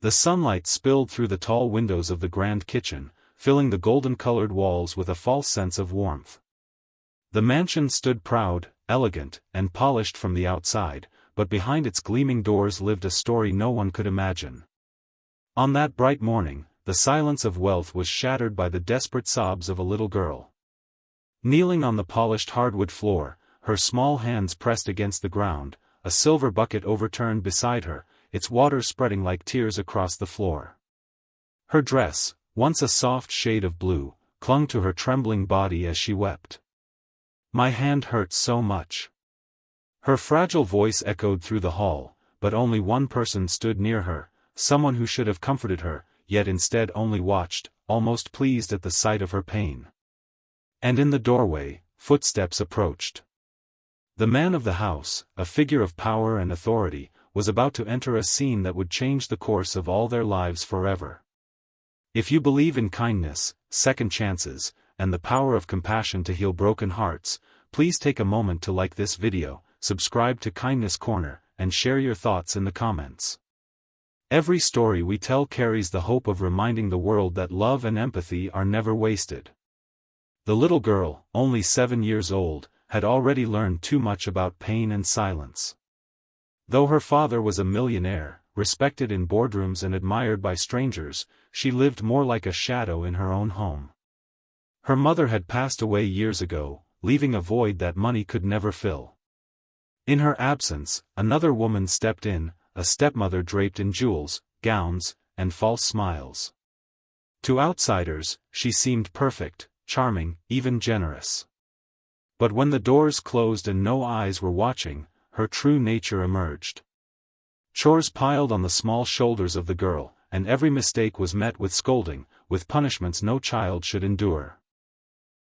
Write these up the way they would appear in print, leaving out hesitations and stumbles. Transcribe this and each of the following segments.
The sunlight spilled through the tall windows of the grand kitchen, filling the golden-colored walls with a false sense of warmth. The mansion stood proud, elegant, and polished from the outside, but behind its gleaming doors lived a story no one could imagine. On that bright morning, the silence of wealth was shattered by the desperate sobs of a little girl. Kneeling on the polished hardwood floor, her small hands pressed against the ground, a silver bucket overturned beside her, its water spreading like tears across the floor. Her dress, once a soft shade of blue, clung to her trembling body as she wept. "My hand hurts so much." Her fragile voice echoed through the hall, but only one person stood near her, someone who should have comforted her, yet instead only watched, almost pleased at the sight of her pain. And in the doorway, footsteps approached. The man of the house, a figure of power and authority, was about to enter a scene that would change the course of all their lives forever. If you believe in kindness, second chances, and the power of compassion to heal broken hearts, please take a moment to like this video, subscribe to Kindness Corner, and share your thoughts in the comments. Every story we tell carries the hope of reminding the world that love and empathy are never wasted. The little girl, only 7 years old, had already learned too much about pain and silence. Though her father was a millionaire, respected in boardrooms and admired by strangers, she lived more like a shadow in her own home. Her mother had passed away years ago, leaving a void that money could never fill. In her absence, another woman stepped in, a stepmother draped in jewels, gowns, and false smiles. To outsiders, she seemed perfect, charming, even generous. But when the doors closed and no eyes were watching, her true nature emerged. Chores piled on the small shoulders of the girl, and every mistake was met with scolding, with punishments no child should endure.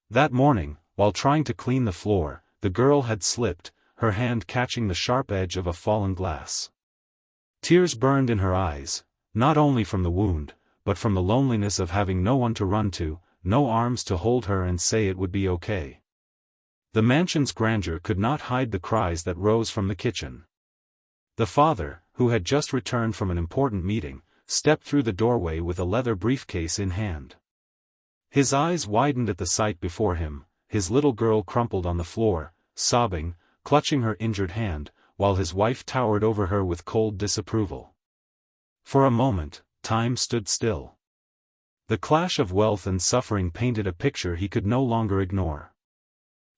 That morning, while trying to clean the floor, the girl had slipped, her hand catching the sharp edge of a fallen glass. Tears burned in her eyes, not only from the wound, but from the loneliness of having no one to run to, no arms to hold her and say it would be okay. The mansion's grandeur could not hide the cries that rose from the kitchen. The father, who had just returned from an important meeting, stepped through the doorway with a leather briefcase in hand. His eyes widened at the sight before him, his little girl crumpled on the floor, sobbing, clutching her injured hand, while his wife towered over her with cold disapproval. For a moment, time stood still. The clash of wealth and suffering painted a picture he could no longer ignore.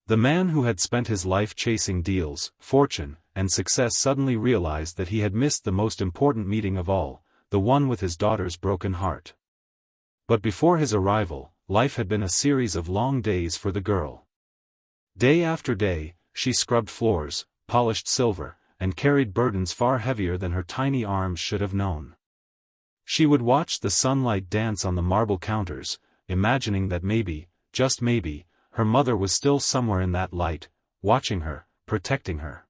The man who had spent his life chasing deals, fortune, and success suddenly realized that he had missed the most important meeting of all, the one with his daughter's broken heart. But before his arrival, life had been a series of long days for the girl. Day after day, she scrubbed floors, polished silver, and carried burdens far heavier than her tiny arms should have known. She would watch the sunlight dance on the marble counters, imagining that maybe, just maybe, her mother was still somewhere in that light, watching her, protecting her.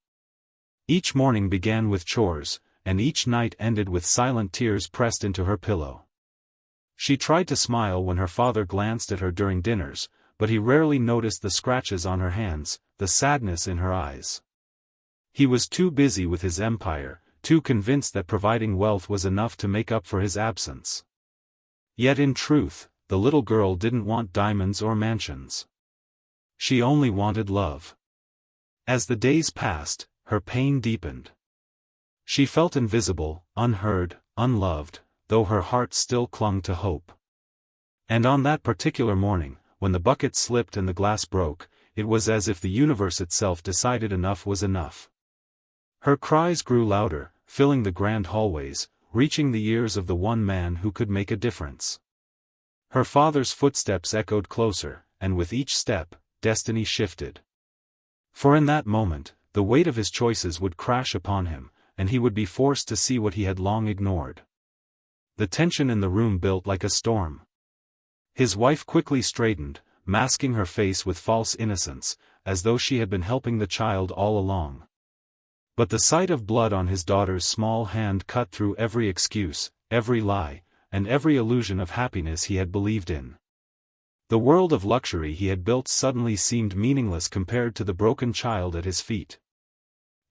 Each morning began with chores, and each night ended with silent tears pressed into her pillow. She tried to smile when her father glanced at her during dinners, but he rarely noticed the scratches on her hands, the sadness in her eyes. He was too busy with his empire, too convinced that providing wealth was enough to make up for his absence. Yet in truth, the little girl didn't want diamonds or mansions. She only wanted love. As the days passed, her pain deepened. She felt invisible, unheard, unloved, though her heart still clung to hope. And on that particular morning, when the bucket slipped and the glass broke, it was as if the universe itself decided enough was enough. Her cries grew louder, filling the grand hallways, reaching the ears of the one man who could make a difference. Her father's footsteps echoed closer, and with each step, destiny shifted. For in that moment, the weight of his choices would crash upon him, and he would be forced to see what he had long ignored. The tension in the room built like a storm. His wife quickly straightened, masking her face with false innocence, as though she had been helping the child all along. But the sight of blood on his daughter's small hand cut through every excuse, every lie, and every illusion of happiness he had believed in. The world of luxury he had built suddenly seemed meaningless compared to the broken child at his feet.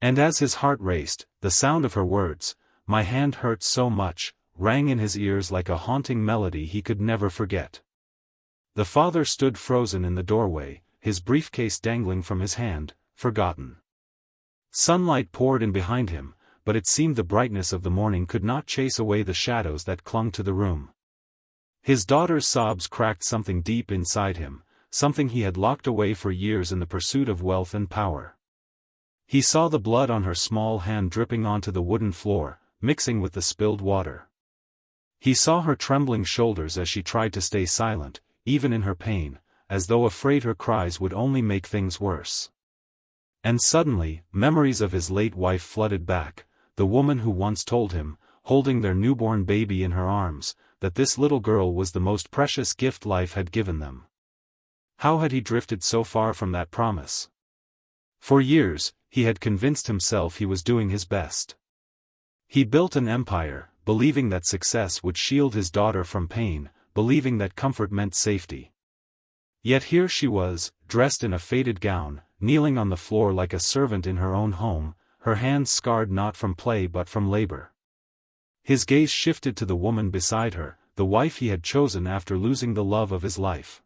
And as his heart raced, the sound of her words, "My hand hurts so much," rang in his ears like a haunting melody he could never forget. The father stood frozen in the doorway, his briefcase dangling from his hand, forgotten. Sunlight poured in behind him, but it seemed the brightness of the morning could not chase away the shadows that clung to the room. His daughter's sobs cracked something deep inside him, something he had locked away for years in the pursuit of wealth and power. He saw the blood on her small hand dripping onto the wooden floor, mixing with the spilled water. He saw her trembling shoulders as she tried to stay silent, even in her pain, as though afraid her cries would only make things worse. And suddenly, memories of his late wife flooded back, the woman who once told him, holding their newborn baby in her arms, that this little girl was the most precious gift life had given them. How had he drifted so far from that promise? For years, he had convinced himself he was doing his best. He built an empire, believing that success would shield his daughter from pain, believing that comfort meant safety. Yet here she was, dressed in a faded gown, kneeling on the floor like a servant in her own home, her hands scarred not from play but from labor. His gaze shifted to the woman beside her, the wife he had chosen after losing the love of his life.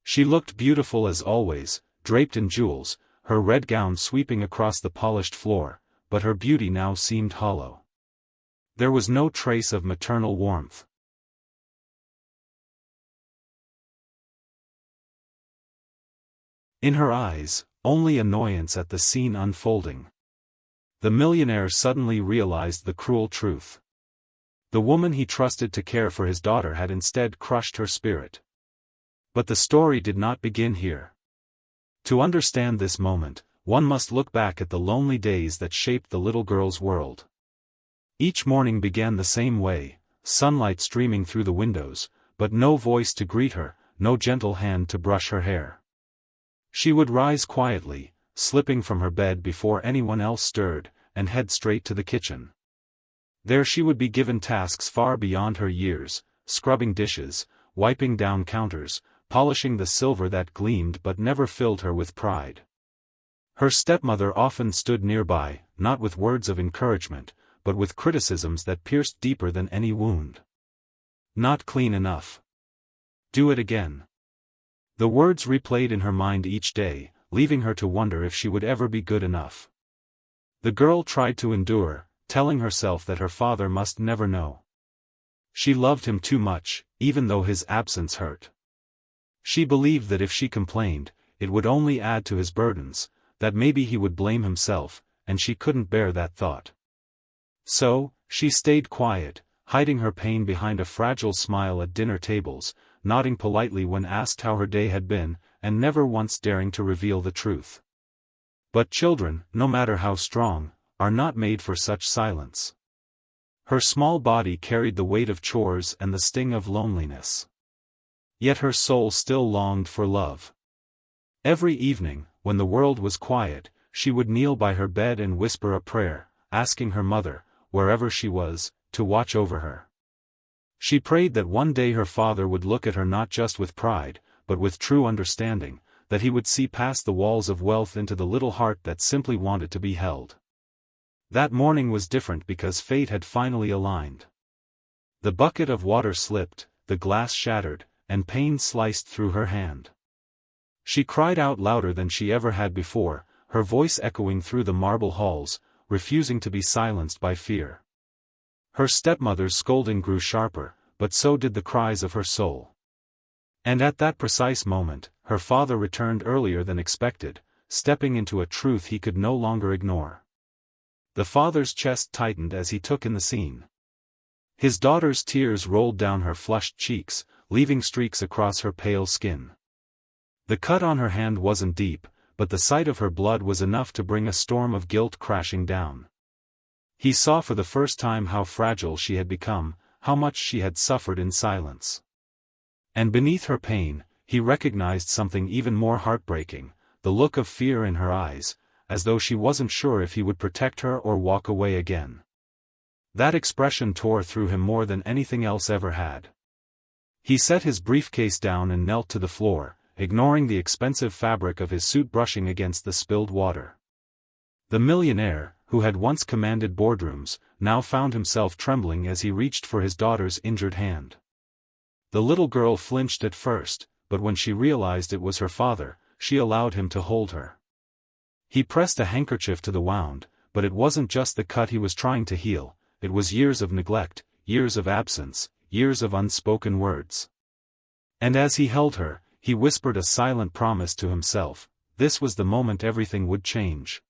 She looked beautiful as always, draped in jewels, her red gown sweeping across the polished floor, but her beauty now seemed hollow. There was no trace of maternal warmth. In her eyes, only annoyance at the scene unfolding. The millionaire suddenly realized the cruel truth. The woman he trusted to care for his daughter had instead crushed her spirit. But the story did not begin here. To understand this moment, one must look back at the lonely days that shaped the little girl's world. Each morning began the same way, sunlight streaming through the windows, but no voice to greet her, no gentle hand to brush her hair. She would rise quietly, slipping from her bed before anyone else stirred, and head straight to the kitchen. There she would be given tasks far beyond her years, scrubbing dishes, wiping down counters, polishing the silver that gleamed but never filled her with pride. Her stepmother often stood nearby, not with words of encouragement, but with criticisms that pierced deeper than any wound. Not clean enough. Do it again. The words replayed in her mind each day, leaving her to wonder if she would ever be good enough. The girl tried to endure, telling herself that her father must never know. She loved him too much, even though his absence hurt. She believed that if she complained, it would only add to his burdens, that maybe he would blame himself, and she couldn't bear that thought. So, she stayed quiet, hiding her pain behind a fragile smile at dinner tables, nodding politely when asked how her day had been, and never once daring to reveal the truth. But children, no matter how strong, are not made for such silence. Her small body carried the weight of chores and the sting of loneliness. Yet her soul still longed for love. Every evening, when the world was quiet, she would kneel by her bed and whisper a prayer, asking her mother, wherever she was, to watch over her. She prayed that one day her father would look at her not just with pride, but with true understanding, that he would see past the walls of wealth into the little heart that simply wanted to be held. That morning was different because fate had finally aligned. The bucket of water slipped, the glass shattered, and pain sliced through her hand. She cried out louder than she ever had before, her voice echoing through the marble halls, refusing to be silenced by fear. Her stepmother's scolding grew sharper, but so did the cries of her soul. And at that precise moment, her father returned earlier than expected, stepping into a truth he could no longer ignore. The father's chest tightened as he took in the scene. His daughter's tears rolled down her flushed cheeks, leaving streaks across her pale skin. The cut on her hand wasn't deep, but the sight of her blood was enough to bring a storm of guilt crashing down. He saw for the first time how fragile she had become, how much she had suffered in silence. And beneath her pain, he recognized something even more heartbreaking, the look of fear in her eyes, as though she wasn't sure if he would protect her or walk away again. That expression tore through him more than anything else ever had. He set his briefcase down and knelt to the floor, ignoring the expensive fabric of his suit brushing against the spilled water. The millionaire, who had once commanded boardrooms, now found himself trembling as he reached for his daughter's injured hand. The little girl flinched at first, but when she realized it was her father, she allowed him to hold her. He pressed a handkerchief to the wound, but it wasn't just the cut he was trying to heal, it was years of neglect, years of absence, years of unspoken words. And as he held her, he whispered a silent promise to himself: this was the moment everything would change.